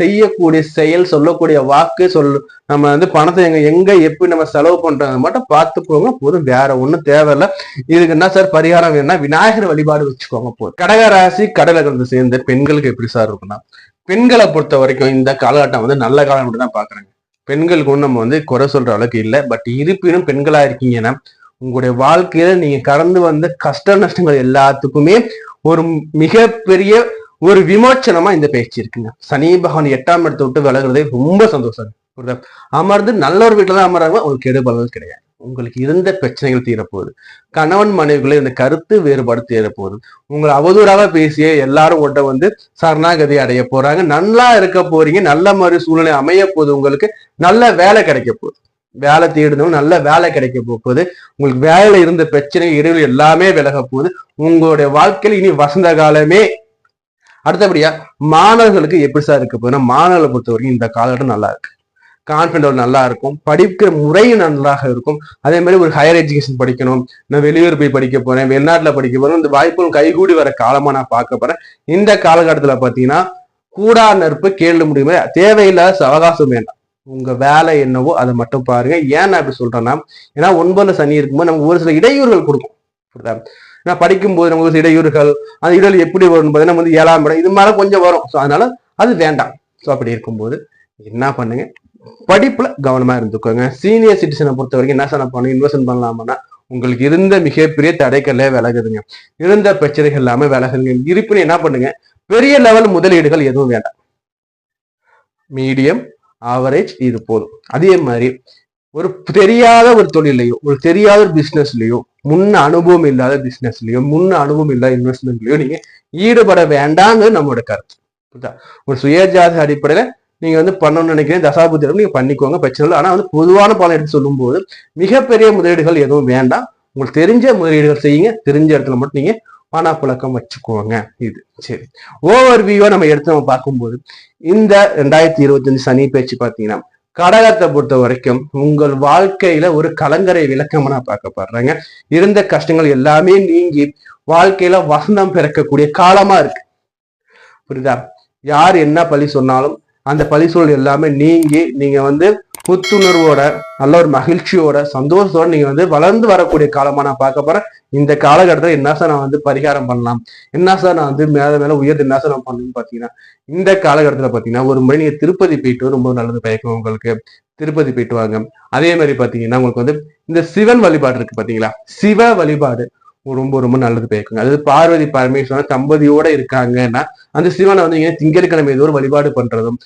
செய்யக்கூடிய செயல், சொல்லக்கூடிய வாக்கு, நம்ம வந்து பணத்தை எங்க எப்படி நம்ம செலவு பண்றது மட்டும் பார்த்து போங்க போதும். வேற ஒண்ணும் தேவையில்லை. இதுக்கு என்ன சார் பரிகாரம் வேணும்னா விநாயகர் வழிபாடு வச்சுக்கோங்க போதும். கடகராசி கடகலகணத்தை சேர்ந்த பெண்களுக்கு எப்படி சார் இருக்குன்னா, பெண்களை பொறுத்த வரைக்கும் இந்த காலகட்டம் வந்து நல்ல காலம் மட்டும் தான் பாக்குறாங்க. பெண்களுக்கு ஒன்றும் நம்ம வந்து குறை சொல்ற அளவுக்கு இல்லை. பட் இருப்பினும் பெண்களா இருக்கீங்கன்னா உங்களுடைய வாழ்க்கையில நீங்க கடந்து வந்த கஷ்ட நஷ்டங்கள் எல்லாத்துக்குமே ஒரு மிகப்பெரிய ஒரு விமோச்சனமா இந்த பேச்சு இருக்குங்க. சனி பகவான் 8ஆம் இடத்தை விட்டு விலகுறதே ரொம்ப சந்தோஷம். அமர்ந்து நல்ல ஒரு வீட்டுல தான் அமர்றாங்க. உங்களுக்கு கெடுபலங்கள் கிடையாது. உங்களுக்கு இருந்த பிரச்சனைகள் தீரப்போகுது. கணவன் மனைவிகளை இந்த கருத்து வேறுபாடு தீரப்போகுது. உங்களை அவதூறாக பேசிய எல்லாரும் ஒட்ட வந்து சரணாகதி அடைய போறாங்க. நல்லா இருக்க போறீங்க. நல்ல மாதிரி சூழ்நிலை அமைய போகுது. உங்களுக்கு நல்ல வேலை கிடைக்க போகுது. வேலை தேடுனவங்க நல்ல வேலை கிடைக்க போகுது. உங்களுக்கு வேலையில இருந்த பிரச்சனை இடைவெளி எல்லாமே விலக போகுது. உங்களுடைய வாழ்க்கையில இனி வசந்த காலமே. அடுத்தபடியா மாணவர்களுக்கு எப்படி சார் இருக்க போகுதுன்னா, மாணவர்களை பொறுத்த வரைக்கும் இந்த காலகட்டம் நல்லா இருக்கு. கான்பிடன்ட் நல்லா இருக்கும். படிக்கிற முறையும் நல்லாக இருக்கும். அதே மாதிரி ஒரு ஹையர் எஜுகேஷன் படிக்கணும், நான் வெளியூர் போய் படிக்க போறேன், வெளிநாட்டுல படிக்க போறேன், இந்த வாய்ப்புகள் கைகூடி வர காலமா நான் பார்க்க போறேன். இந்த காலகட்டத்துல பாத்தீங்கன்னா கூடா நட்பு கேள்வி முடியுமே, தேவையில்லாத அவகாசம் வேண்டாம். உங்க வேலை என்னவோ அதை மட்டும் பாருங்க. ஏன் நான் இப்படி சொல்றேன்னா, ஏன்னா 9ல சனி இருக்கும்போது நமக்கு ஒரு சில இடையூறுகள் கொடுக்கும். நான் படிக்கும்போது நமக்கு ஒரு சில இடையூறுகள், அந்த இடையூறு எப்படி வரும் பார்த்தீங்கன்னா வந்து 7ஆம் இடம் இது மாதிரி கொஞ்சம் வரும். ஸோ அதனால அது வேண்டாம். ஸோ அப்படி இருக்கும்போது என்ன பண்ணுங்க, படிப்புல கவனமா இருந்துக்கோங்க. சீனியர் சிட்டிசனை பொறுத்த வரைக்கும் என்ன சார் பண்ணணும், இன்வெஸ்ட் பண்ணலாமான்னா உங்களுக்கு இருந்த மிகப்பெரிய தடைக்கல்லே விலகுதுங்க. இருந்த பிரச்சனைகள் எல்லாமே விலகுங்க. இருப்பினும் என்ன பண்ணுங்க, பெரிய லெவல் முதலீடுகள் எதுவும் வேண்டாம். மீடியம் ஆவரேஜ் இது போதும். அதே மாதிரி ஒரு தெரியாத ஒரு தொழிலையோ, ஒரு தெரியாத ஒரு பிசினஸ்லயோ, முன்ன அனுபவம் இல்லாத பிசினஸ்லயோ, முன்ன அனுபவம் இல்லாத இன்வெஸ்ட்மெண்ட்லயோ நீங்க ஈடுபட வேண்டாம்னு நம்மளோட கருத்து. ஒரு சுயஜாத அடிப்படையில நீங்க வந்து பண்ணணும்னு நினைக்கிறேன், தசாபுத்தி நீங்க பண்ணிக்கோங்க, பிரச்சனை இல்லை. ஆனா வந்து பொதுவான பலன் எடுத்து சொல்லும் போது மிகப்பெரிய முதலீடுகள் எதுவும் வேண்டாம். உங்களுக்கு தெரிஞ்ச முதலீடுகள் செய்யுங்க. தெரிஞ்ச இடத்துல மட்டும் நீங்க பணப்புழக்கம் வச்சுக்கோங்க. இது சரி. ஓவர் வியூவா நம்ம எடுத்து நம்ம பார்க்கும்போது இந்த 2025 சனி பேச்சு பாத்தீங்கன்னா கடகத்தை பொறுத்த வரைக்கும் உங்கள் வாழ்க்கையில ஒரு கலங்கரை விளக்கமா நான் பார்க்கப்படுறேங்க. இருந்த கஷ்டங்கள் எல்லாமே நீங்கி வாழ்க்கையில வசந்தம் பிறக்கக்கூடிய காலமா இருக்கு. புரியுதா? யார் என்ன பழி சொன்னாலும் அந்த பழி சொல் எல்லாமே நீங்கி நீங்க வந்து புத்துணர்வோட, நல்ல ஒரு மகிழ்ச்சியோட, சந்தோஷத்தோட நீங்க வந்து வளர்ந்து வரக்கூடிய காலமா நான் பார்க்க போறேன். இந்த காலகட்டத்தில் என்ன சார் நான் வந்து பரிகாரம் பண்ணலாம், என்ன சார் நான் வந்து மேல உயர்ந்து என்ன சார் நான் பண்ணணும்னு பாத்தீங்கன்னா, இந்த காலகட்டத்துல பாத்தீங்கன்னா ஒரு முறை நீங்க திருப்பதி போயிட்டு ரொம்ப நல்லது பயக்கும். உங்களுக்கு திருப்பதி போயிட்டு வாங்க. அதே மாதிரி பாத்தீங்கன்னா உங்களுக்கு வந்து இந்த சிவன் வழிபாடு இருக்கு பாத்தீங்களா, சிவ வழிபாடு ரொம்ப ரொம்ப நல்லது பயக்குங்க. அதாவது பார்வதி பரமேஸ்வரன் தம்பதியோட இருக்காங்கன்னா அந்த சிவனை வந்து திங்கட்கிழமை ஏதோ ஒரு வழிபாடு பண்றதும்,